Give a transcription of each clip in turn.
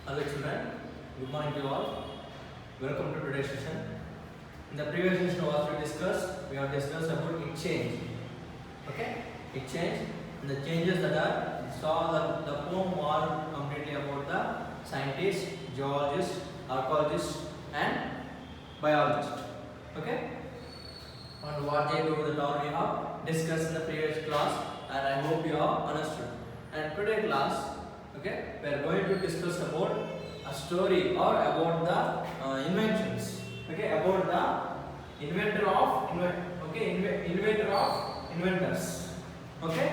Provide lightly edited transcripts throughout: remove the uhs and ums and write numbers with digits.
Hello children, good morning to you all. Welcome to today's session. In the previous session what we have discussed about exchange. Okay? Exchange and the changes that are saw the poem was completely about the scientists, geologists, archaeologists and biologists. Okay? And what they do that all we have discussed in the previous class, and I hope you have understood. And today class, okay, we are going to discuss about a story or about the inventions. Okay, about the inventor of inventor of inventors. Okay,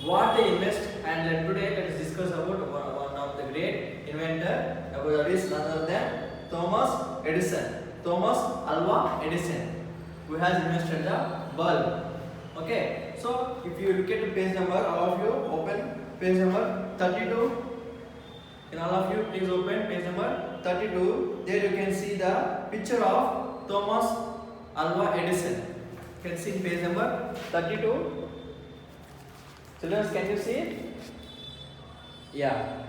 what they invest, and then today let us discuss about one of the great inventor, about that is none other than Thomas Edison. Thomas Alva Edison, who has invented the bulb. Okay, so if you look at page number, all of you open page number 32. And all of you please open page number 32. There you can see the picture of Thomas Alva Edison. You can see page number 32. Children, can you see it? Yeah.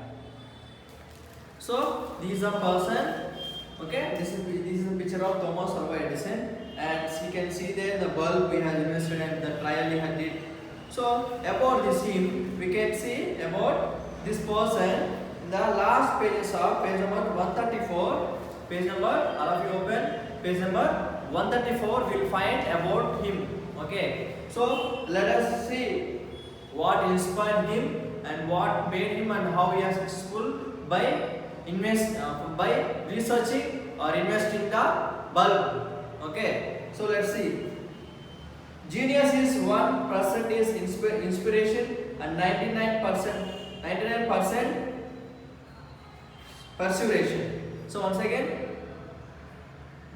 So these are person. Okay, this is a picture of Thomas Alva Edison, and you can see there the bulb we have invested and the trial he had did. So about this him, we can see about this person in the last pages of page number 134. Page number, all of you open page number 134. We will find about him. Okay, so let us see what inspired him and what made him and how he is successful by by researching or investing the bulb. Okay, so let's see. Genius is 1% is inspiration and 99% persuasion. So once again,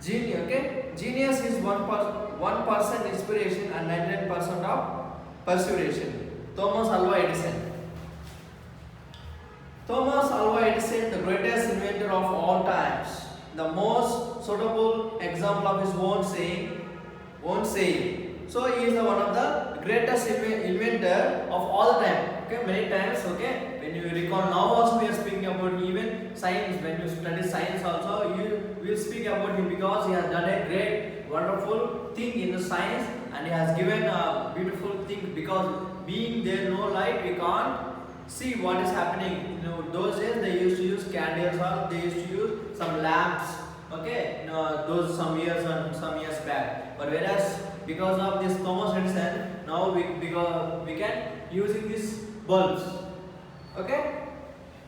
genius is 1% inspiration and 99% of persuasion. Thomas Alva Edison. Thomas Alva Edison, the greatest inventor of all times, the most suitable example of his own saying. So he is one of the greatest inventor of all time. Okay, many times. Okay, when you recall now also we are speaking about even science. When you study science also, you will speak about him because he has done a great, wonderful thing in the science, and he has given a beautiful thing. Because being there no light, we can't see what is happening. You know, those days they used to use candles or they used to use some lamps. Okay, those some years back. But whereas because of this Thomas Edison, now we can using these bulbs. Okay,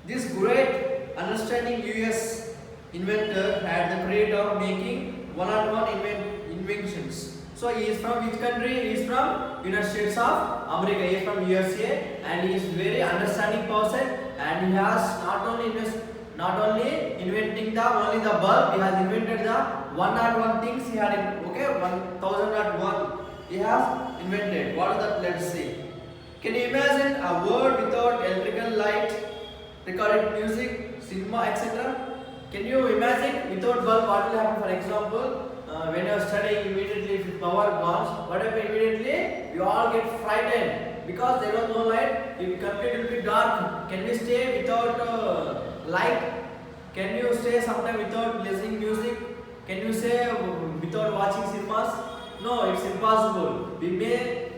this great understanding US inventor had the credit of making one-on-one inventions. So he is from which country? He is from United States of America. He is from USA, and he is very understanding person. And he has not only inventing only the bulb. He has invented the 101 things. He had 1001. He has invented. What is that? Let's see. Can you imagine a world without electrical light, recorded music, cinema, etc.? Can you imagine without bulb what will happen? For example, when you are studying, immediately if power goes, what happens immediately? You all get frightened because there was no light. It completely will be dark. Can we stay without light? Can you stay sometime without listening music? Can you say without watching cinemas? No, it's impossible. We may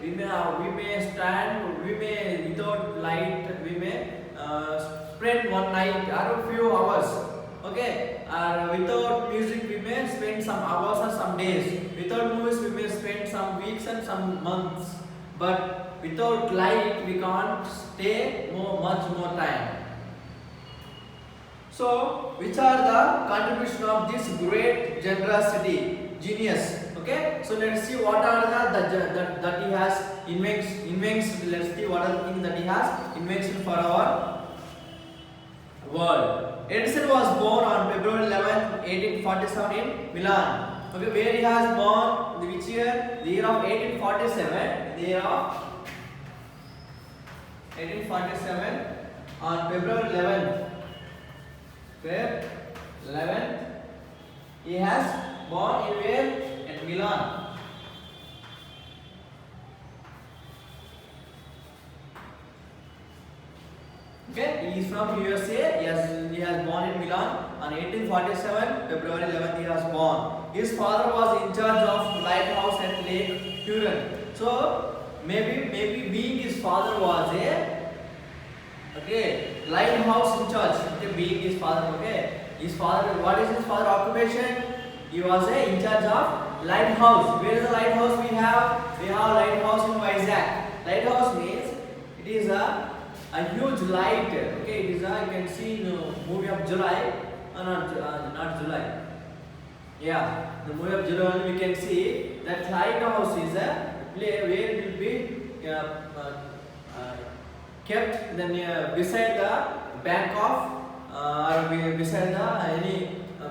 stand. We may without light. We may spend one night or a few hours. Okay, without music we may spend some hours or some days. Without movies we may spend some weeks and some months. But without light we can't stay much more time. So, which are the contribution of this great genius? Okay, so let's see what are the that he has invents. Let's see what are the things that he has invention for our world. Edison was born on February 11, 1847 in Milan. Okay, where he has born, which year? The year of 1847. The year of 1847 on February 11th. Feb 11th. He has born in where? In Milan. Okay, he is from USA. He has born in Milan on 1847, February 11th. He was born. His father was in charge of lighthouse at Lake Huron. So maybe being his father was a lighthouse in charge. Okay, being his father. Okay, his father. What is his father occupation? He was in charge of lighthouse. Where is the lighthouse we have? We have lighthouse in Vizag. Lighthouse means it is a huge light. Okay, it is you can see in the movie of July. Not July. Yeah, the movie of July we can see that lighthouse is a place where it will be kept then beside the bank of beside the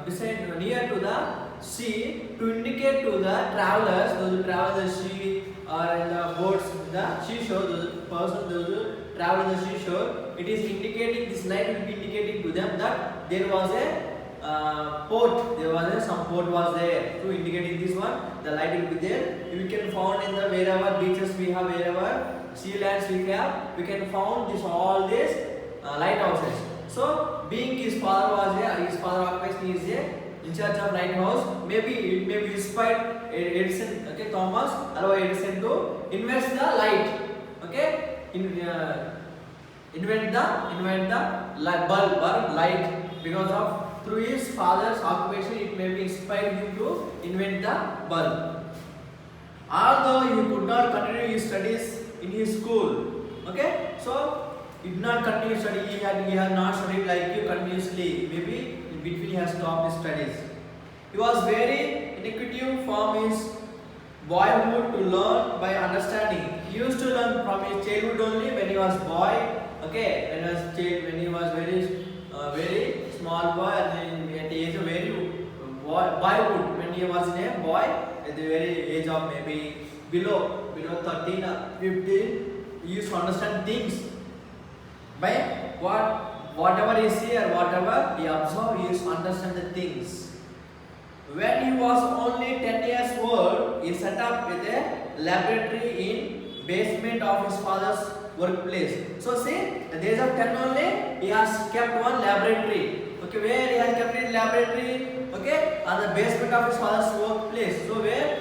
beside near to the sea to indicate to the travelers, those who travel the sea or in the boats, the seashore, those persons those who travel the seashore, it is indicating, this light will be indicating to them that there was a port, there was some port was there, to indicating this one, the light will be there. We can found in the wherever beaches we have, wherever sea lands we have, we can found this all these lighthouses. So being his father was his father occupation is in charge of lighthouse. Maybe it may be inspired Edison, okay, Thomas Alva Edison to invest the light, okay, invent the bulb light, because of through his father's occupation it may be inspired him to invent the bulb. Although he could not continue his studies in his school, okay, so he did not continue study. He had not studied like you continuously. Maybe in between he has stopped his studies. He was very inquisitive from his boyhood to learn by understanding. He used to learn from his childhood only when he was boy. Okay, when he was very small boy, and then at the age of boyhood, when he was a boy, at the very age of maybe below 13 or 15, he used to understand things by whatever he see or whatever he observe, he used to understand the things. When he was only 10 years old, he set up with a laboratory in basement of his father's workplace. So see, at the age of 10 only, he has kept one laboratory. Okay, where he has kept it laboratory? Okay, on the basement of his father's workplace. So where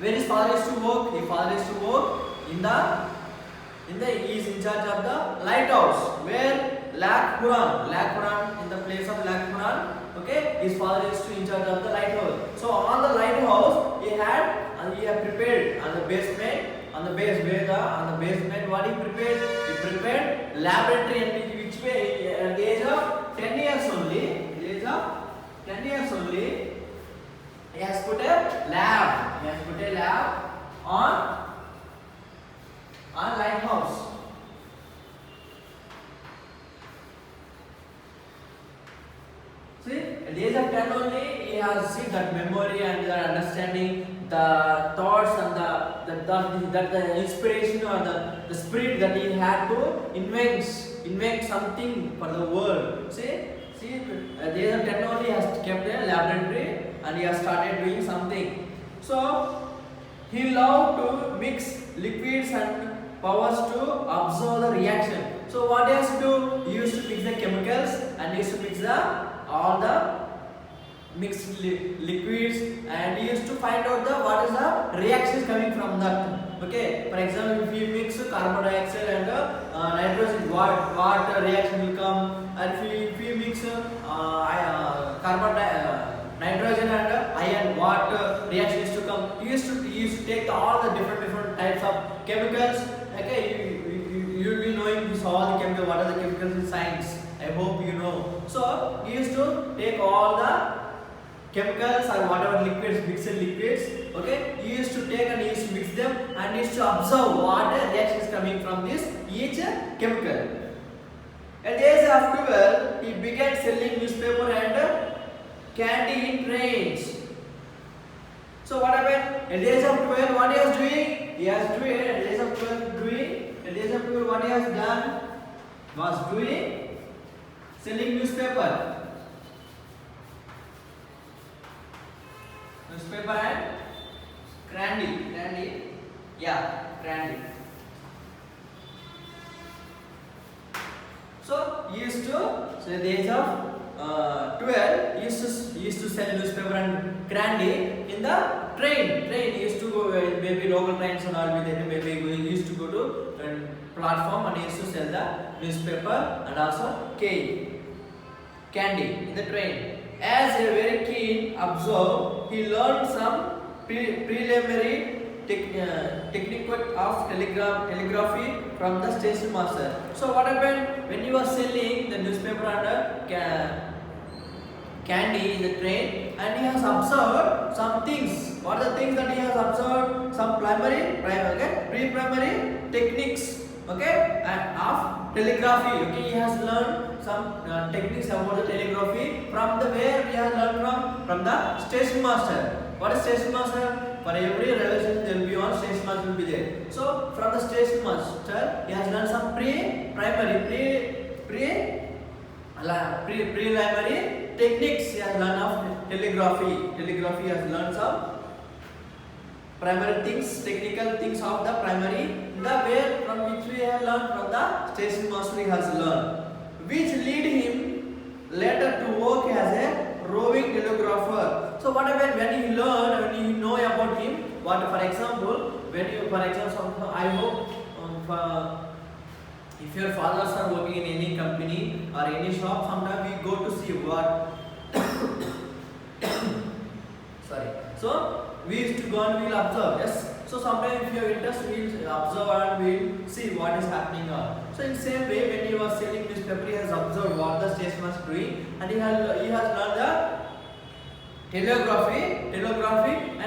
his father is to work? His father is to work he is in charge of the lighthouse. Where Lake Huron, in the place of Lake Huron. Okay, his father is in charge of the lighthouse. So on the lighthouse, he had prepared on the basement. On the basement, what he prepared? He prepared laboratory, and which way at the age of 10 years only. He has put a lab on lighthouse. See, at the age of 10 only, he has seen that memory and the understanding, the thoughts and the inspiration or the spirit that he had to invent something for the world. See, at the age of 10 only, he has kept a laboratory and he has started doing something. So, he loved to mix liquids and powers to observe the reaction. So what he has to do? He used to mix the chemicals and he used to mix all the mixed liquids, and he used to find out what is the reactions coming from that. Okay, for example, if you mix carbon dioxide and nitrogen, what reaction will come? And if you mix nitrogen and iron, what reaction is to come? He used to take all the different types of chemicals. Okay, you will be knowing this all the chemicals. What are the chemicals in science? I hope you know. So he used to take all the chemicals or whatever liquids, mixed liquids. Okay, he used to take and he used to mix them and he used to observe what reaction is coming from this each chemical. At the age of 12, he began selling newspaper and candy in trains. So what happened? At the age of 12, what he was doing? He has doing at the age of 12 doing. At the age of 12, what he has done was doing selling newspaper. Newspaper and candy. Yeah, candy. So he used to, so at the age of 12, he used to sell newspaper and candy in the train. He used to go, maybe local trains and all with it. Maybe he used to go to platform and he used to sell the newspaper and also candy in the train. As a very keen observer, he learned some preliminary technique of telegraphy from the station master. So what happened when he was selling the newspaper and candy in the train, and he has observed some things. What are the things that he has observed? Some pre-primary techniques, okay, and of telegraphy. Okay, he has learned some techniques about the telegraphy from the where he has learned from the station master. What is station master? For every railway station there will be one station master will be there. So from the station master he has learned some preliminary techniques. He has learned of telegraphy. Telegraphy has learned some primary things, technical things of the primary, the way from which we have learned from the station master he has learned, which lead him later to work as a roving telegrapher. So what happened when he learned, when you know about him, what for example, I hope if your fathers are working in any company or any shop, sometimes we go to see what sorry. So we used to go and we'll observe. Yes. So sometimes if you have interest, we'll observe and we'll see what is happening on. So in the same way, when he was selling newspaper, he has observed what the station was doing, and he has learned the telegraphy, and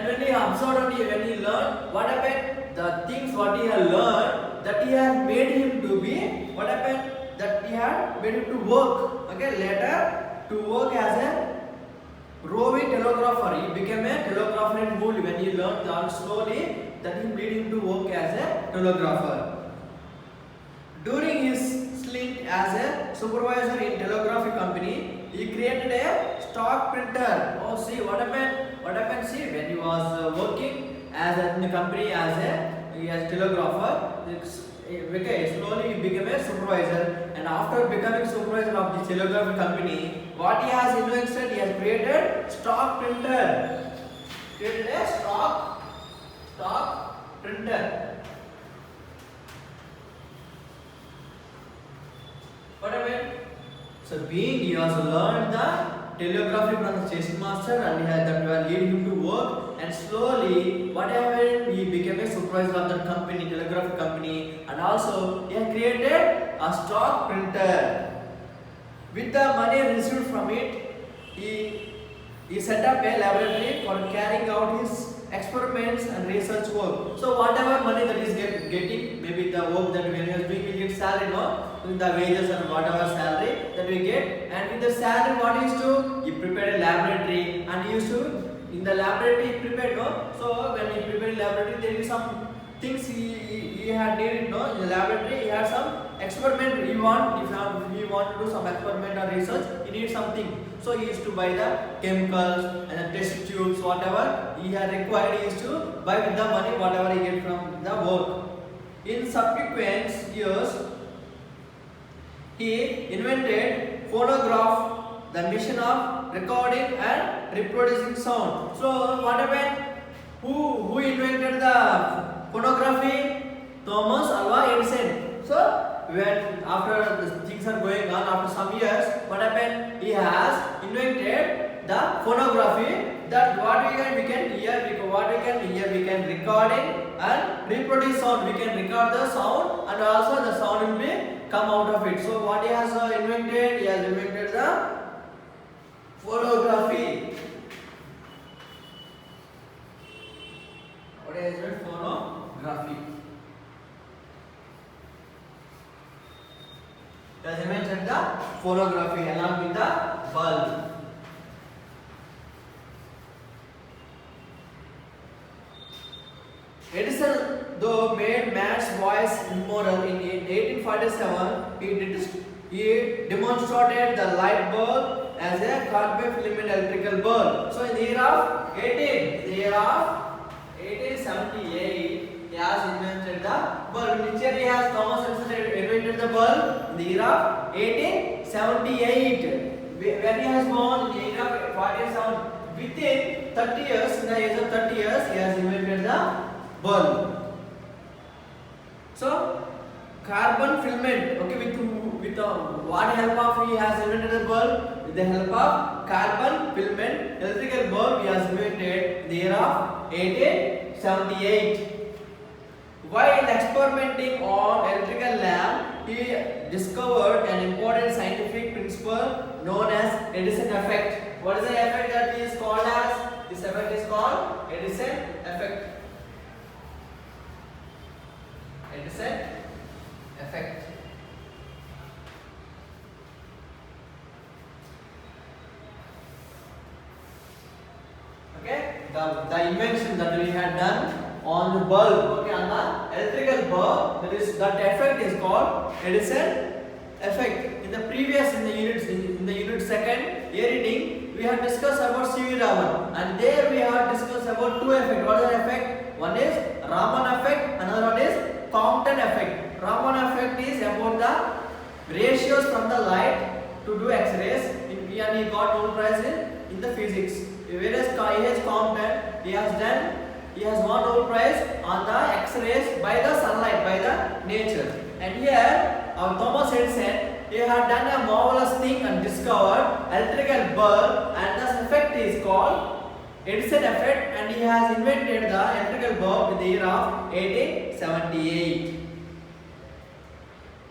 when he observed and when he learned, what happened? The things what he had learned, that he had made him to be, what happened? That he had made him to work, okay, later to work as a roving telegrapher. He became a telegrapher in wood when he learned that slowly, that he made him to work as a telegrapher. During his stint as a supervisor in telegraphy company, he created a stock printer. Oh, see what happened? What happened? See, when he was working in the company as a telegrapher, slowly he became a supervisor, and after becoming supervisor of the telegraphy company, what he has invented, he has created stock printer. Created a stock printer. What happened? So being he also learned the telegraphy from the station master, and he had that lead him to work, and slowly what happened, he became a supervisor of that company, telegraphy company, and also he had created a stock printer. With the money received from it, he set up a laboratory for carrying out his experiments and research work. So whatever money that he is getting, maybe the work that when he was doing, we get salary, no? The wages and whatever salary that we get, and with the salary what he used to, he prepared a laboratory, and he used to, in the laboratory he prepared, no? So when he prepared laboratory, there is some things he had needed, no? In the laboratory he had some experiment if he want to do some experiment or research, he needs something. So he used to buy the chemicals and the test tubes, whatever he had required, he used to buy with the money whatever he get from the work. In subsequent years, he invented phonograph, the machine of recording and reproducing sound. So what happened? Who invented the phonography? Thomas Alva Edison. So when after the things are going on, after some years, what happened? He has invented the phonography. That what we can hear, we can recording and reproduce sound. We can record the sound, and also the sound will be come out of it. So what he has invented? He has invented the phonography. What is it? Phonography. He has invented the phonography along with the bulb. Edison, though made man's voice immortal in 1847, he demonstrated the light bulb as a carbon filament electrical bulb. So in the year of 1878, he has invented the bulb. In which year he has Thomas Edison invented the invented the bulb in the year of 1878. When he has born in the year of 47, within 30 years, in the age of 30 years, he has invented the bulb. So, carbon filament, okay, with what help of he has invented the bulb? With the help of carbon filament electrical bulb he has invented in the year of 1878. While experimenting on electrical lamp, he discovered an important scientific principle known as Edison effect. What is the effect that is called as? This effect is called Edison effect. Edison effect. Okay, the invention that we had done on the bulb, okay, on the electrical bulb, that effect is called Edison effect. In the previous in the unit second year reading, we have discussed about C.V. Raman, and there we have discussed about two effects. What is the effect? One is Raman effect, another one is Compton effect. Raman effect is about the ratios from the light to do X-rays, and he got Nobel Prize in the physics. Whereas E.H. Compton, he has won Nobel Prize on the X-rays by the sunlight, by the nature. And here, Thomas Edison, he had done a marvelous thing and discovered electrical bulb, and this effect is called Edison effect, and he has invented the electrical bulb in the year of 1878.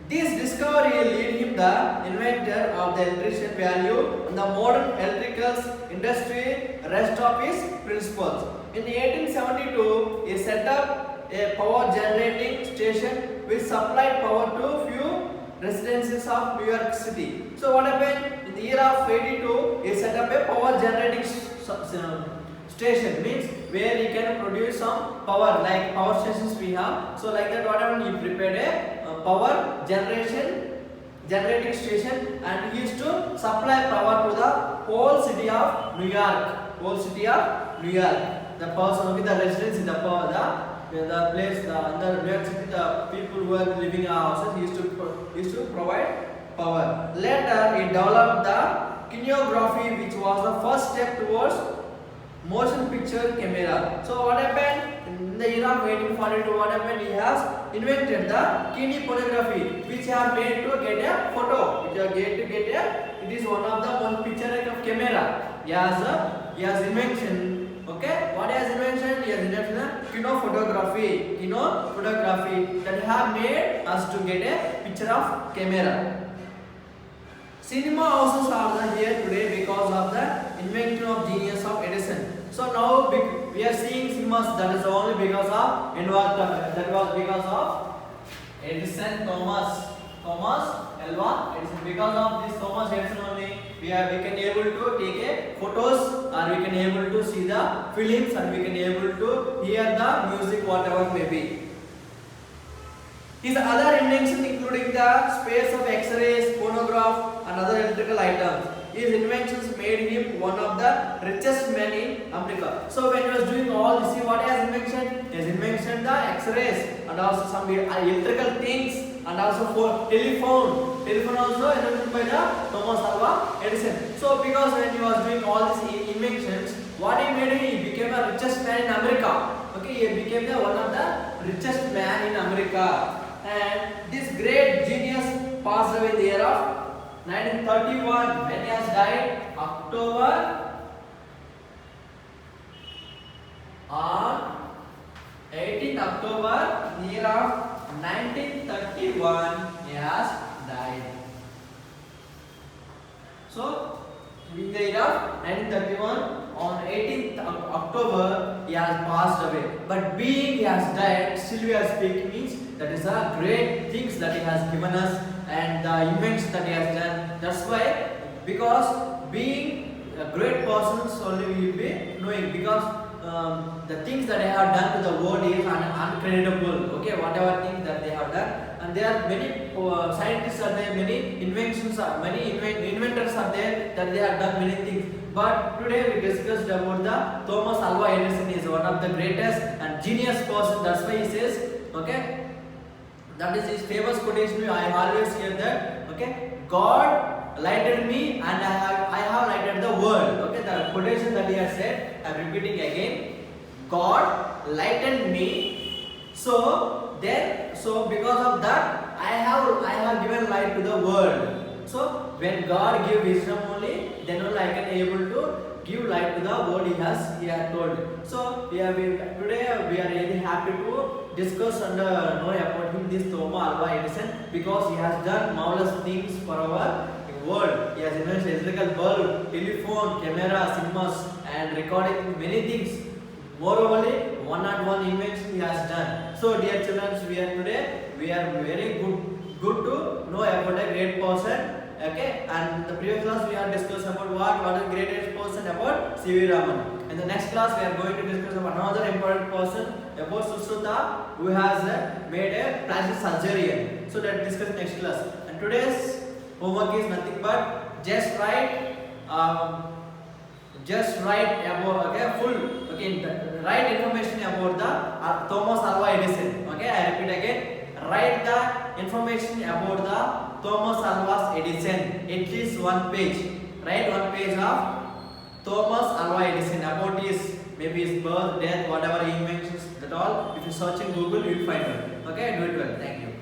This discovery led him the inventor of the electrician value in the modern electrical industry, rest of his principles. In 1872, he set up a power generating station which supplied power to few residences of New York City. So what happened? In the year of 82, he set up a power generating station, means where he can produce some power, like power stations we have. So like that, what happened? He prepared a power generating station, and he used to supply power to the whole city of New York. Whole city of New York. The person with the residents in the power, the place, in the New York City, the people who are living in houses used to provide power. Later, he developed the kinematography, which was the first step towards motion picture camera. So what happened? In the year of 1842, what happened? He has invented the kinematography, which are made to get a photo. It is one of the most picture camera. He has invention. Okay, what he has invented? He has invented the kinematography that have made us to get a picture of camera. Cinema houses are here today because of the invention of genius of Edison. So now we are seeing cinemas, that is only because of that was because of Edison, Thomas Alva Edison. Because of this Thomas Edison only we can able to take a photos, or we can able to see the films, and we can able to hear the music, whatever may be. His other inventions including the space of X-rays, phonograph, and other electrical items. His inventions made him one of the richest men in America. So when he was doing all this, see what he has invented? He has invented the X-rays and also some electrical things, and also for telephone. Telephone also invented by the Thomas Alva Edison. So because when he was doing all these inventions, what he made, he became the richest man in America. Okay, he became the one of the richest man in America. And this great genius passed away in the year of 1931, when he has died on 18th October, in the year of 1931, he has died. So in the year of 1931, on 18th October, he has passed away. But being he has died, still we are speaking, means that is a great things that he has given us, and the inventions that he has done. That's why, because being a great person, only we will be knowing, because the things that they have done to the world is uncredible. Okay, whatever things that they have done, and there are many scientists are there, many inventions are, many inventors are there that they have done many things. But today we discussed about the Thomas Alva Edison is one of the greatest and genius person. That's why he says, okay, That is his famous quotation. I always hear that. Okay, God lighted me, and I have lighted the world. Okay, the quotation that he has said, I am repeating again. God lightened me, so because of that, I have given light to the world. So when God give wisdom only, then only I can able to give light to the world. He has told. So today we are really happy to discuss and know about him, this Thomas Alva Edison, because he has done marvelous things for our world. He has invented electrical bulb, telephone, camera, cinemas, and recording many things. Moreover, one invention he has done. So, dear children, we are very good to know about a great person. Okay, and the previous class we have discussed about what is greatest person about C.V. Raman. In the next class, we are going to discuss about another important person about Susruta, who has made a plastic surgery. So, let's discuss next class. And today's homework is nothing but just write. Just write about write information about the Thomas Alva Edison. Okay, I repeat again. Write the information about the Thomas Alva Edison. At least one page. Write one page of Thomas Alva Edison about his maybe his birth, death, whatever he inventions, that all. If you search in Google, you will find it. Okay, do it well. Thank you.